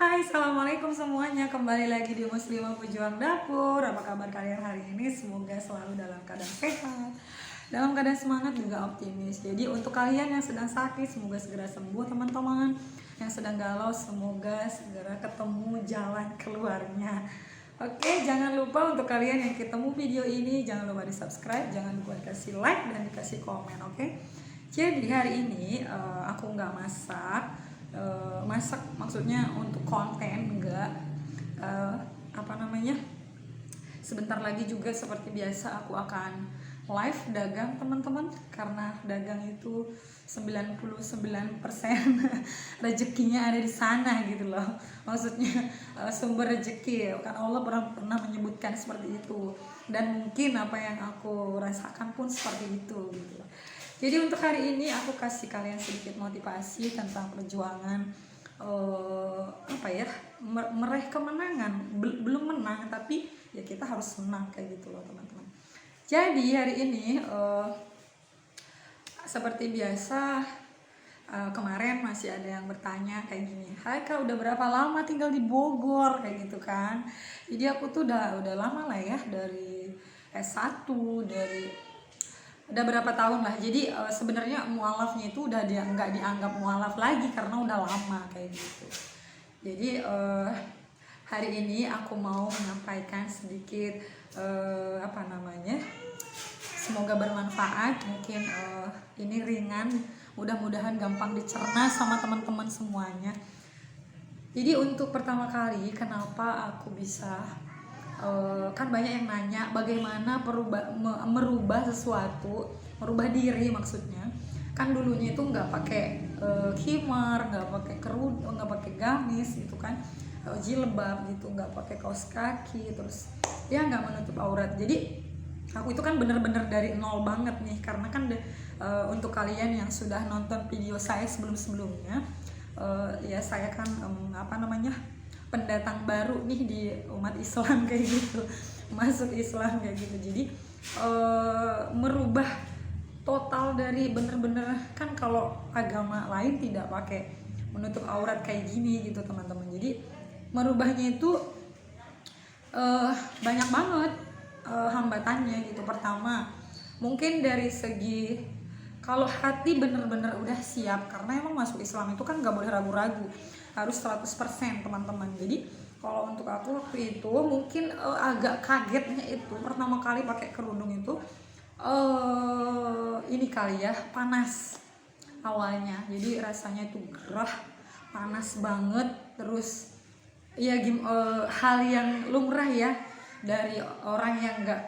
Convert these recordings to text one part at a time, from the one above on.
Hai, assalamualaikum semuanya. Kembali lagi di Muslimah Pejuang Dapur. Apa kabar kalian hari ini? Semoga selalu dalam keadaan sehat, dalam keadaan semangat, juga optimis. Jadi untuk kalian yang sedang sakit, semoga segera sembuh teman-teman. Yang sedang galau, semoga segera ketemu jalan keluarnya. Oke, jangan lupa untuk kalian yang ketemu video ini, jangan lupa di subscribe, jangan lupa dikasih like dan dikasih komen. Oke, jadi hari ini aku nggak masak. Masak maksudnya untuk konten, enggak. Eh, apa namanya, sebentar lagi juga seperti biasa aku akan live dagang teman-teman, karena dagang itu 99% rezekinya ada di sana gitu loh. Maksudnya sumber rezeki, kan Allah pernah menyebutkan seperti itu, dan mungkin apa yang aku rasakan pun seperti itu gitu loh. Jadi untuk hari ini aku kasih kalian sedikit motivasi tentang perjuangan apa ya, meraih kemenangan. Belum menang, tapi ya kita harus menang kayak gitu loh teman-teman. Jadi hari ini seperti biasa, kemarin masih ada yang bertanya kayak gini, "Hai Kak, udah berapa lama tinggal di Bogor?" kayak gitu kan. Jadi aku tuh udah lama lah ya, dari S1, dari udah berapa tahun lah. Jadi sebenarnya mualafnya itu udah nggak dianggap mualaf lagi karena udah lama kayak gitu. Jadi hari ini aku mau menyampaikan sedikit apa namanya, semoga bermanfaat. Mungkin ini ringan, mudah-mudahan gampang dicerna sama teman-teman semuanya. Jadi untuk pertama kali kenapa aku bisa kan banyak yang nanya bagaimana merubah sesuatu, merubah diri maksudnya. Kan dulunya itu nggak pakai khimar, nggak pakai kerudung, nggak pakai gamis gitu kan, jilbab gitu, nggak pakai kaos kaki, terus ya nggak menutup aurat. Jadi aku itu kan bener-bener dari nol banget nih, karena kan untuk kalian yang sudah nonton video saya sebelum-sebelumnya, ya saya kan apa namanya, pendatang baru nih di umat Islam kayak gitu, masuk Islam kayak gitu. Jadi merubah total dari bener-bener, kan kalau agama lain tidak pakai menutup aurat kayak gini gitu teman-teman. Jadi merubahnya itu banyak banget hambatannya gitu. Pertama mungkin dari segi, kalau hati bener-bener udah siap, karena emang masuk Islam itu kan nggak boleh ragu-ragu, harus 100% teman-teman. Jadi kalau untuk aku waktu itu mungkin agak kagetnya itu pertama kali pakai kerudung itu, ini kali ya, panas awalnya. Jadi rasanya itu gerah, panas banget. Terus ya hal yang lumrah ya dari orang yang nggak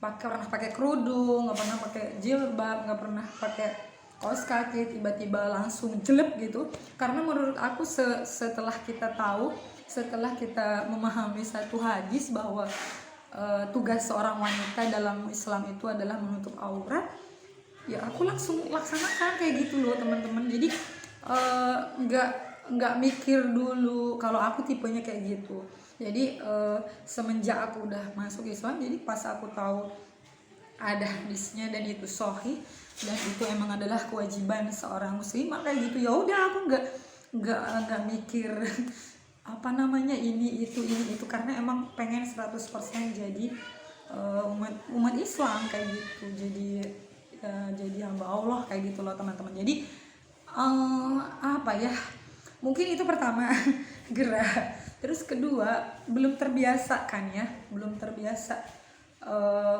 pernah pakai kerudung, nggak pernah pakai jilbab, nggak pernah pakai kaos kaki, tiba-tiba langsung jelek gitu. Karena menurut aku setelah kita tahu, setelah kita memahami satu hadis bahwa tugas seorang wanita dalam Islam itu adalah menutup aurat, ya aku langsung laksanakan kayak gitu loh teman-teman. Jadi nggak mikir dulu, kalau aku tipenya kayak gitu. Jadi semenjak aku udah masuk Islam, jadi pas aku tahu ada hadisnya dan itu sahih, dan itu emang adalah kewajiban seorang muslimah kayak gitu, ya udah aku nggak mikir apa namanya ini itu, karena emang pengen 100% jadi umat Islam kayak gitu. Jadi hamba Allah kayak gitu loh teman-teman. Jadi apa ya, mungkin itu pertama gerah. Terus kedua, belum terbiasa kan ya, belum terbiasa.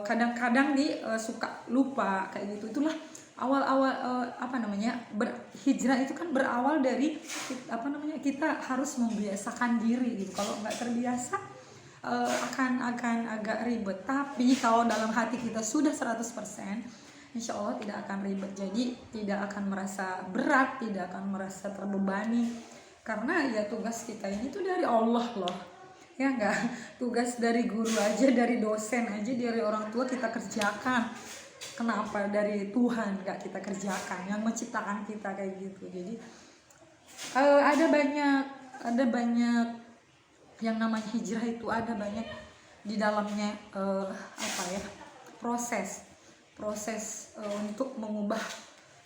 Kadang-kadang nih suka lupa kayak gitu. Itulah awal-awal apa namanya, berhijrah itu kan berawal dari apa namanya, kita harus membiasakan diri gitu. Kalau nggak terbiasa akan agak ribet. Tapi kalau dalam hati kita sudah 100%, insya Allah tidak akan ribet. Jadi tidak akan merasa berat, tidak akan merasa terbebani, karena ya tugas kita ini tuh dari Allah loh, ya enggak. Tugas dari guru aja, dari dosen aja, dari orang tua kita kerjakan. Kenapa dari Tuhan nggak kita kerjakan, yang menciptakan kita kayak gitu. Jadi ada banyak yang namanya hijrah itu, ada banyak di dalamnya apa ya, proses untuk mengubah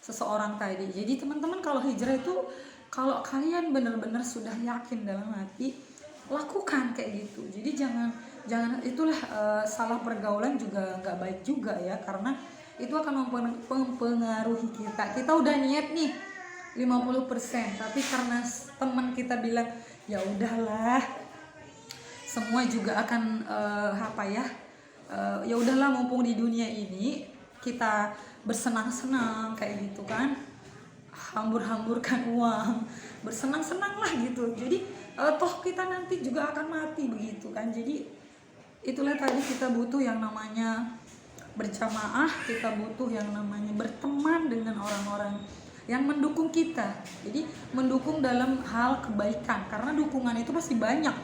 seseorang tadi. Jadi teman-teman, kalau hijrah itu kalau kalian benar-benar sudah yakin dalam hati, lakukan kayak gitu. Jadi jangan itulah salah pergaulan juga nggak baik juga ya, karena itu akan mempengaruhi kita udah niat nih 50%, tapi karena teman kita bilang ya udahlah, semua juga akan ya udahlah, mumpung di dunia ini kita bersenang-senang kayak gitu kan, hambur-hamburkan uang, bersenang-senang lah gitu. Jadi toh kita nanti juga akan mati begitu kan. Jadi itulah tadi, kita butuh yang namanya berjamaah, kita butuh yang namanya berteman dengan orang-orang yang mendukung kita. Jadi mendukung dalam hal kebaikan, karena dukungan itu pasti banyak,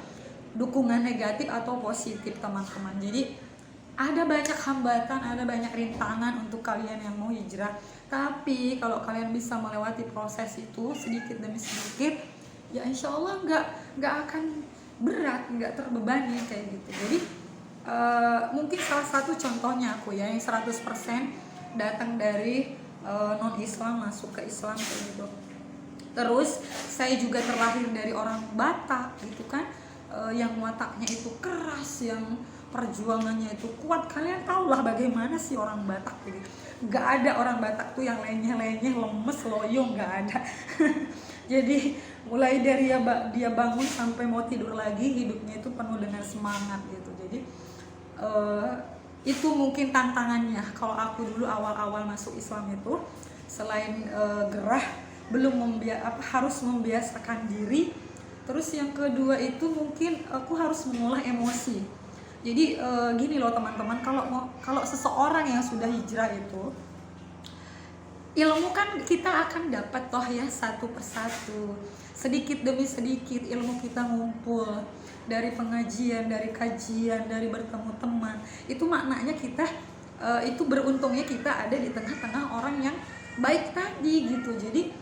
dukungan negatif atau positif teman-teman. Jadi ada banyak hambatan, ada banyak rintangan untuk kalian yang mau hijrah. Tapi kalau kalian bisa melewati proses itu sedikit demi sedikit, ya insya Allah nggak akan berat, nggak terbebani kayak gitu. Jadi mungkin salah satu contohnya aku ya, yang 100% datang dari non-Islam masuk ke Islam kayak gitu. Terus saya juga terlahir dari orang Batak gitu kan, yang wataknya itu keras, yang perjuangannya itu kuat. Kalian tahulah bagaimana sih orang Batak gitu. Gak ada orang Batak tuh yang lenyeh-lenyeh, lemes, loyo, gak ada. Jadi mulai dari dia bangun sampai mau tidur lagi, hidupnya itu penuh dengan semangat gitu. Jadi itu mungkin tantangannya. Kalau aku dulu awal-awal masuk Islam itu, selain gerah, belum harus membiasakan diri. Terus yang kedua itu mungkin aku harus mengolah emosi. Jadi gini loh teman-teman, kalau seseorang yang sudah hijrah itu, ilmu kan kita akan dapat toh ya, satu persatu, sedikit demi sedikit ilmu kita ngumpul dari pengajian, dari kajian, dari bertemu teman. Itu maknanya kita itu beruntungnya kita ada di tengah-tengah orang yang baik tadi gitu. Jadi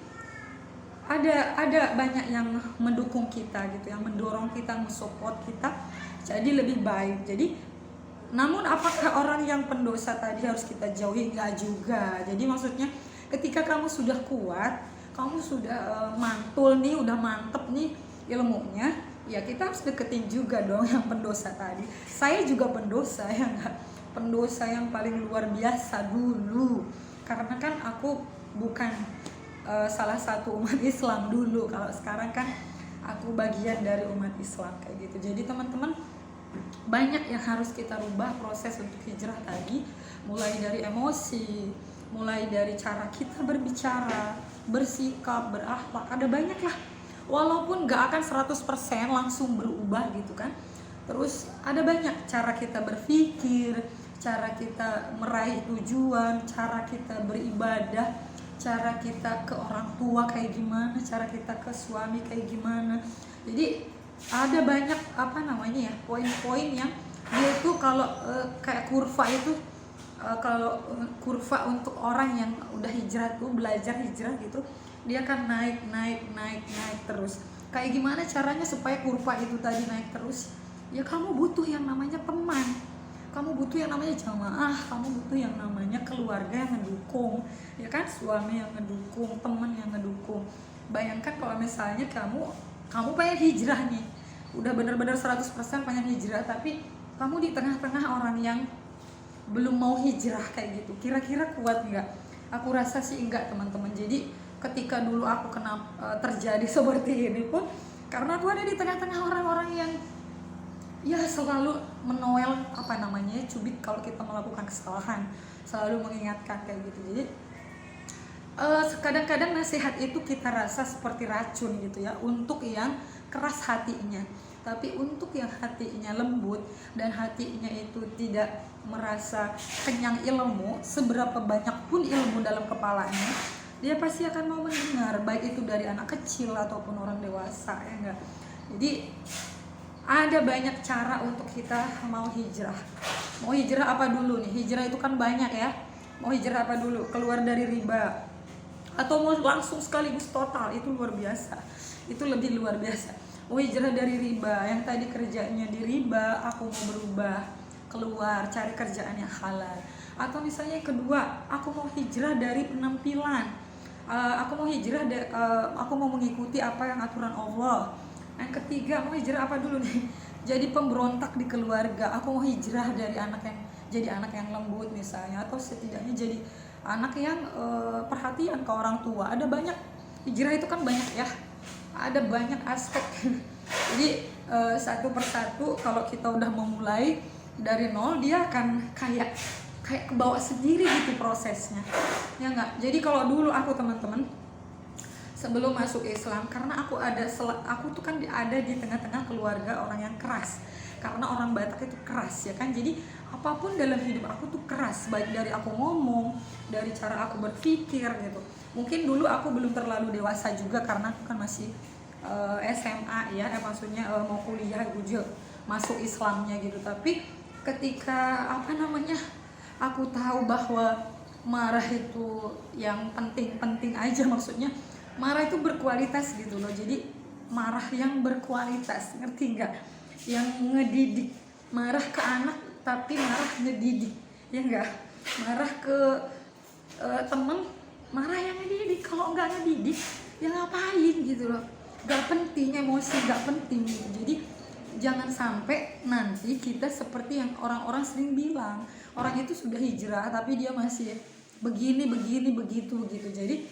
ada banyak yang mendukung kita gitu, yang mendorong kita, mensupport kita jadi lebih baik. Jadi namun apakah orang yang pendosa tadi harus kita jauhi? Enggak juga. Jadi maksudnya ketika kamu sudah kuat, kamu sudah mantul nih, udah mantep nih ilmunya, ya kita harus deketin juga dong yang pendosa tadi. Saya juga pendosa ya, enggak, pendosa yang paling luar biasa dulu, karena kan aku bukan salah satu umat Islam dulu. Kalau sekarang kan aku bagian dari umat Islam kayak gitu. Jadi teman-teman, banyak yang harus kita rubah proses untuk hijrah tadi, mulai dari emosi, mulai dari cara kita berbicara, bersikap, berakhlak, ada banyak lah. Walaupun gak akan 100% langsung berubah gitu kan. Terus ada banyak cara kita berpikir, cara kita meraih tujuan, cara kita beribadah, cara kita ke orang tua kayak gimana, cara kita ke suami kayak gimana. Jadi ada banyak poin-poin yang dia itu kalau kayak kurva itu, kalau kurva untuk orang yang udah hijrah tuh, belajar hijrah gitu, dia akan naik terus. Kayak gimana caranya supaya kurva itu tadi naik terus? Ya kamu butuh yang namanya teman, kamu butuh yang namanya jamaah, kamu butuh yang namanya keluarga yang ngedukung, ya kan, suami yang ngedukung, teman yang ngedukung. Bayangkan kalau misalnya kamu pengen hijrah nih, udah bener-bener 100% pengen hijrah, tapi kamu di tengah-tengah orang yang belum mau hijrah kayak gitu, kira-kira kuat nggak? Aku rasa sih enggak teman-teman. Jadi ketika dulu aku terjadi seperti ini pun, karena aku ada di tengah-tengah orang-orang yang ya selalu menoel cubit kalau kita melakukan kesalahan, selalu mengingatkan kayak gitu. Jadi kadang-kadang nasihat itu kita rasa seperti racun gitu ya, untuk yang keras hatinya. Tapi untuk yang hatinya lembut dan hatinya itu tidak merasa kenyang ilmu, seberapa banyak pun ilmu dalam kepalanya, dia pasti akan mau mendengar, baik itu dari anak kecil ataupun orang dewasa, ya enggak. Jadi ada banyak cara untuk kita mau hijrah. Mau hijrah apa dulu nih? Hijrah itu kan banyak ya. Mau hijrah apa dulu? Keluar dari riba, atau mau langsung sekaligus total? Itu luar biasa. Itu lebih luar biasa. Mau hijrah dari riba, yang tadi kerjanya di riba, aku mau berubah, keluar, cari kerjaan yang halal. Atau misalnya yang kedua, aku mau hijrah dari penampilan, aku mau hijrah, aku mau mengikuti apa yang aturan Allah. Yang ketiga, mau hijrah apa dulu nih? Jadi pemberontak di keluarga. Aku mau hijrah dari jadi anak yang lembut misalnya, atau setidaknya jadi anak yang perhatian ke orang tua. Ada banyak, hijrah itu kan banyak ya, ada banyak aspek. Jadi satu persatu kalau kita udah memulai dari nol, dia akan kayak ke bawah sendiri gitu prosesnya, ya nggak? Jadi kalau dulu aku, teman-teman, sebelum masuk Islam, karena aku tuh kan ada di tengah-tengah keluarga orang yang keras, karena orang Batak itu keras ya kan. Jadi apapun dalam hidup aku tuh keras, baik dari aku ngomong, dari cara aku berpikir gitu. Mungkin dulu aku belum terlalu dewasa juga karena aku kan masih SMA ya, maksudnya mau kuliah juga masuk Islamnya gitu. Tapi ketika aku tahu bahwa marah itu yang penting-penting aja, maksudnya marah itu berkualitas gitu loh. Jadi marah yang berkualitas, ngerti nggak? Yang ngedidik. Marah ke anak tapi marah ngedidik, ya nggak? Marah ke temen, marah yang ngedidik. Kalau nggak ngedidik ya ngapain gitu loh, nggak penting, emosi nggak penting gitu. Jadi jangan sampai nanti kita seperti yang orang-orang sering bilang, orang itu sudah hijrah tapi dia masih begini begitu gitu. Jadi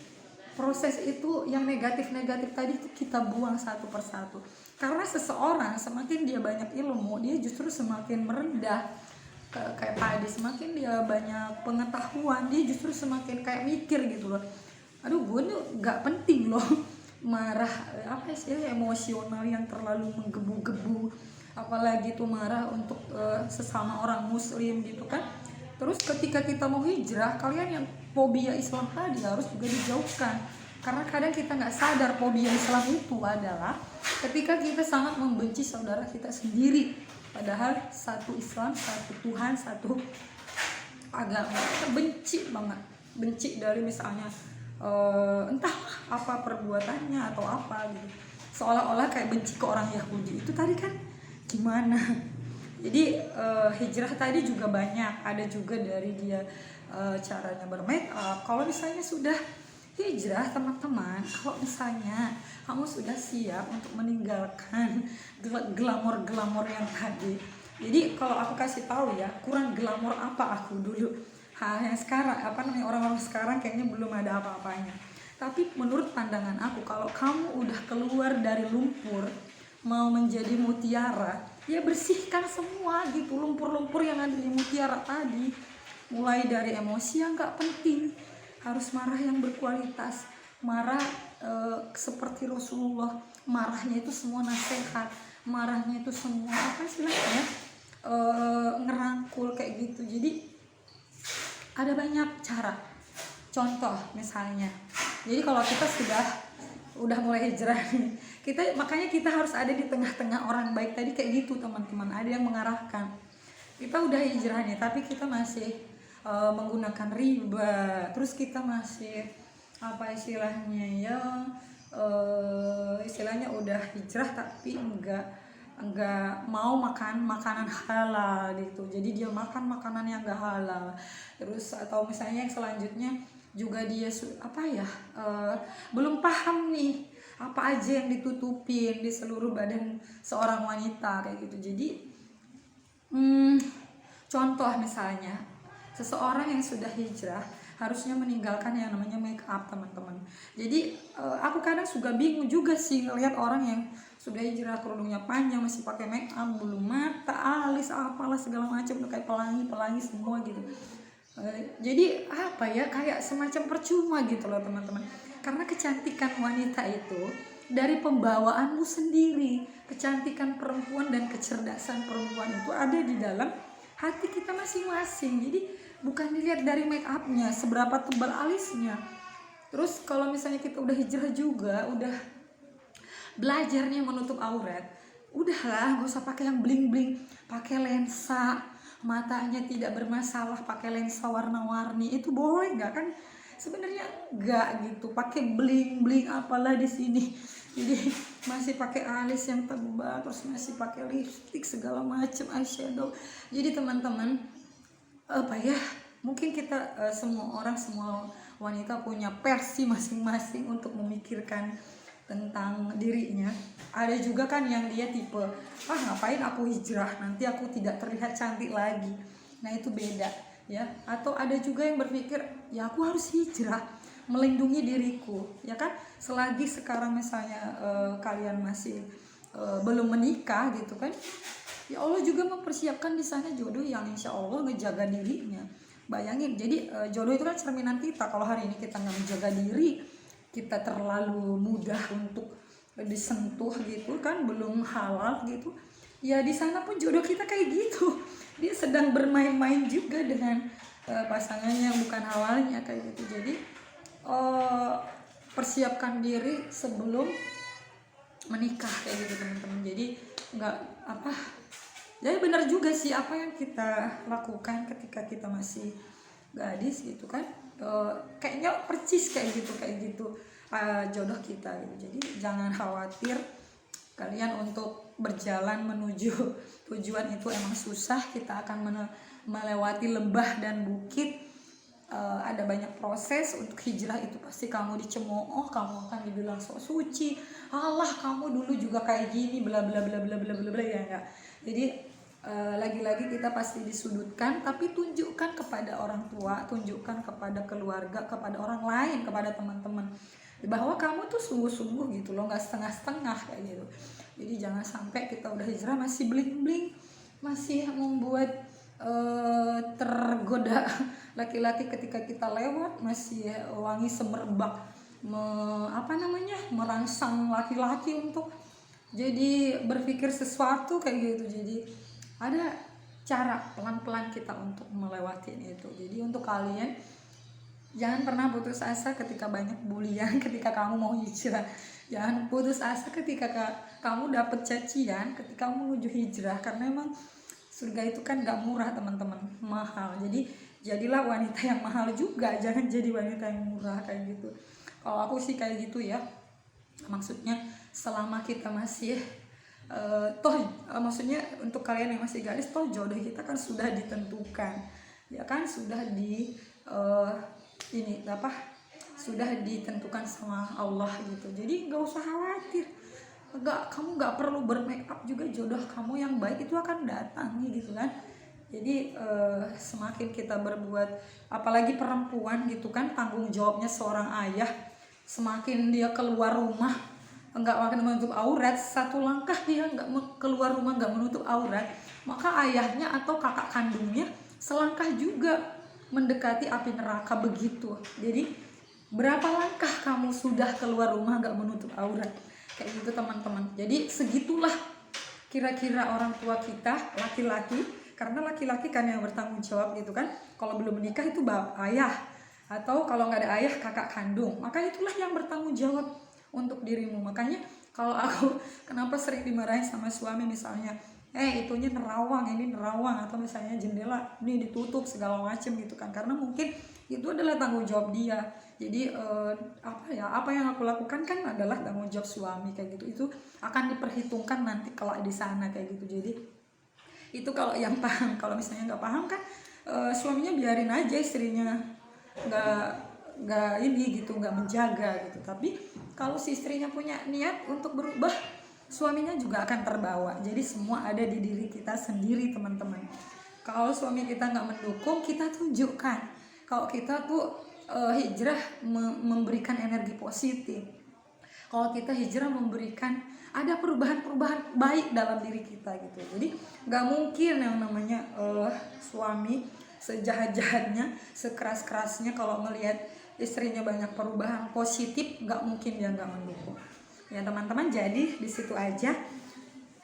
proses itu yang negatif tadi itu kita buang satu persatu, karena seseorang semakin dia banyak ilmu, dia justru semakin merendah. Kayak padi, semakin dia banyak pengetahuan, dia justru semakin kayak mikir gitu loh, aduh gue nih nggak penting loh marah, apa sih, emosional yang terlalu menggebu-gebu, apalagi tuh marah untuk sesama orang muslim gitu kan. Terus ketika kita mau hijrah, kalian yang fobia Islam tadi harus juga dijauhkan, karena kadang kita nggak sadar fobia Islam itu adalah ketika kita sangat membenci saudara kita sendiri, padahal satu Islam, satu Tuhan, satu agama. Kita benci banget, benci dari misalnya entah apa perbuatannya atau apa gitu, seolah-olah kayak benci ke orang Yahudi. Itu tadi kan gimana? Jadi hijrah tadi juga banyak, ada juga dari dia caranya bermake up. Kalau misalnya sudah hijrah, teman-teman, kalau misalnya kamu sudah siap untuk meninggalkan glamor yang tadi. Jadi kalau aku kasih tahu ya, kurang glamor apa aku dulu, hal yang sekarang orang-orang sekarang kayaknya belum ada apa-apanya. Tapi menurut pandangan aku, kalau kamu udah keluar dari lumpur mau menjadi mutiara, ya bersihkan semua gitu lumpur-lumpur yang ada di mutiara tadi. Mulai dari emosi yang gak penting, harus marah yang berkualitas, marah seperti Rasulullah, marahnya itu semua nasihat, marahnya itu semua apa istilahnya, ngerangkul kayak gitu. Jadi ada banyak cara. Contoh misalnya, jadi kalau kita udah mulai hijrah nih, makanya kita harus ada di tengah-tengah orang baik tadi kayak gitu, teman-teman. Ada yang mengarahkan. Kita udah hijrah nih, tapi kita masih menggunakan riba, terus kita masih apa istilahnya ya, istilahnya udah hijrah tapi enggak mau makan makanan halal gitu. Jadi dia makan makanan yang enggak halal. Terus atau misalnya yang selanjutnya juga dia belum paham nih apa aja yang ditutupin di seluruh badan seorang wanita kayak gitu. Jadi contoh misalnya seseorang yang sudah hijrah harusnya meninggalkan yang namanya make up, teman-teman. Jadi aku kadang juga bingung juga sih ngelihat orang yang sudah hijrah, kerudungnya panjang masih pakai make up, bulu mata, alis, apalah segala macam, udah kayak pelangi semua gitu. Jadi apa ya, kayak semacam percuma gitu loh, teman-teman. Karena kecantikan wanita itu dari pembawaanmu sendiri. Kecantikan perempuan dan kecerdasan perempuan itu ada di dalam hati kita masing-masing. Jadi bukan dilihat dari make upnya, seberapa tebal alisnya. Terus kalau misalnya kita udah hijrah juga, udah belajarnya menutup aurat, udahlah gak usah pakai yang bling-bling, pakai lensa, matanya tidak bermasalah, pakai lensa warna-warni, itu boleh nggak kan? Sebenarnya nggak gitu, pakai bling-bling apalah di sini. Jadi masih pakai alis yang tebal, terus masih pakai lipstick segala macam, eyeshadow. Jadi teman-teman, mungkin kita semua wanita punya versi masing-masing untuk memikirkan tentang dirinya. Ada juga kan yang dia tipe, ngapain aku hijrah, nanti aku tidak terlihat cantik lagi. Nah itu beda ya. Atau ada juga yang berpikir, ya aku harus hijrah melindungi diriku, ya kan. Selagi sekarang misalnya kalian masih belum menikah gitu kan, ya Allah juga mempersiapkan di sana jodoh yang insya Allah ngejaga dirinya. Bayangin, jadi jodoh itu kan cerminan kita. Kalau hari ini kita nggak menjaga diri, kita terlalu mudah untuk disentuh gitu kan, belum halal gitu, ya di sana pun jodoh kita kayak gitu. Dia sedang bermain-main juga dengan pasangannya yang bukan halalnya kayak gitu. Jadi persiapkan diri sebelum menikah kayak gitu teman-teman. Jadi nggak jadi benar juga sih apa yang kita lakukan ketika kita masih gadis gitu kan, kayaknya percis kayak gitu jodoh kita gitu. Jadi jangan khawatir kalian untuk berjalan menuju tujuan itu emang susah. Kita akan melewati lembah dan bukit, ada banyak proses. Untuk hijrah itu pasti kamu dicemooh, kamu akan dibilang sok suci, Allah kamu dulu juga kayak gini bla bla bla bla bla bla ya enggak. Jadi lagi-lagi kita pasti disudutkan, tapi tunjukkan kepada orang tua, tunjukkan kepada keluarga, kepada orang lain, kepada teman-teman bahwa kamu tuh sungguh-sungguh gitu loh, nggak setengah-setengah kayak gitu. Jadi jangan sampai kita udah hijrah masih bling-bling, masih membuat tergoda laki-laki ketika kita lewat, masih wangi semerbak, merangsang laki-laki untuk jadi berpikir sesuatu kayak gitu. Jadi ada cara pelan-pelan kita untuk melewati itu. Jadi untuk kalian jangan pernah putus asa ketika banyak bulian ketika kamu mau hijrah. Jangan putus asa ketika kamu dapet cacian ketika kamu menuju hijrah, karena emang surga itu kan gak murah teman-teman, mahal. Jadi jadilah wanita yang mahal juga, jangan jadi wanita yang murah kayak gitu. Kalau aku sih kayak gitu ya, maksudnya selama kita masih maksudnya untuk kalian yang masih gadis, toh jodoh kita kan sudah ditentukan, ya kan, sudah sudah ditentukan sama Allah gitu. Jadi nggak usah khawatir, kamu nggak perlu bermake up juga, jodoh kamu yang baik itu akan datang gitu kan. Jadi semakin kita berbuat, apalagi perempuan gitu kan, tanggung jawabnya seorang ayah, semakin dia keluar rumah nggak makin menutup aurat, satu langkah dia nggak keluar rumah nggak menutup aurat, maka ayahnya atau kakak kandungnya selangkah juga mendekati api neraka begitu. Jadi berapa langkah kamu sudah keluar rumah nggak menutup aurat kayak gitu teman-teman. Jadi segitulah kira-kira orang tua kita laki-laki, karena laki-laki kan yang bertanggung jawab gitu kan. Kalau belum menikah itu ayah, atau kalau nggak ada ayah kakak kandung, maka itulah yang bertanggung jawab untuk dirimu. Makanya kalau aku kenapa sering dimarahin sama suami misalnya, itunya nerawang, ini nerawang, atau misalnya jendela ini ditutup segala macem gitu kan, karena mungkin itu adalah tanggung jawab dia. Jadi apa yang aku lakukan kan adalah tanggung jawab suami kayak gitu, itu akan diperhitungkan nanti kalau di sana kayak gitu. Jadi itu kalau yang paham. Kalau misalnya nggak paham kan suaminya biarin aja istrinya nggak menjaga gitu. Tapi kalau si istrinya punya niat untuk berubah, suaminya juga akan terbawa. Jadi semua ada di diri kita sendiri teman-teman. Kalau suami kita nggak mendukung, kita tunjukkan kalau kita tuh hijrah memberikan energi positif. Kalau kita hijrah memberikan ada perubahan-perubahan baik dalam diri kita gitu. Jadi nggak mungkin yang namanya suami sejahat-jahatnya, sekeras-kerasnya, kalau melihat istrinya banyak perubahan positif, nggak mungkin dia nggak mendukung ya teman-teman. Jadi di situ aja,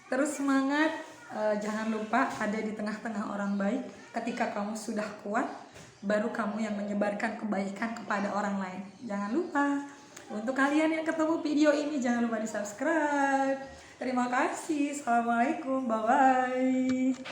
terus semangat, jangan lupa ada di tengah-tengah orang baik. Ketika kamu sudah kuat, baru kamu yang menyebarkan kebaikan kepada orang lain. Jangan lupa, untuk kalian yang ketemu video ini, jangan lupa di subscribe. Terima kasih, assalamualaikum, bye bye.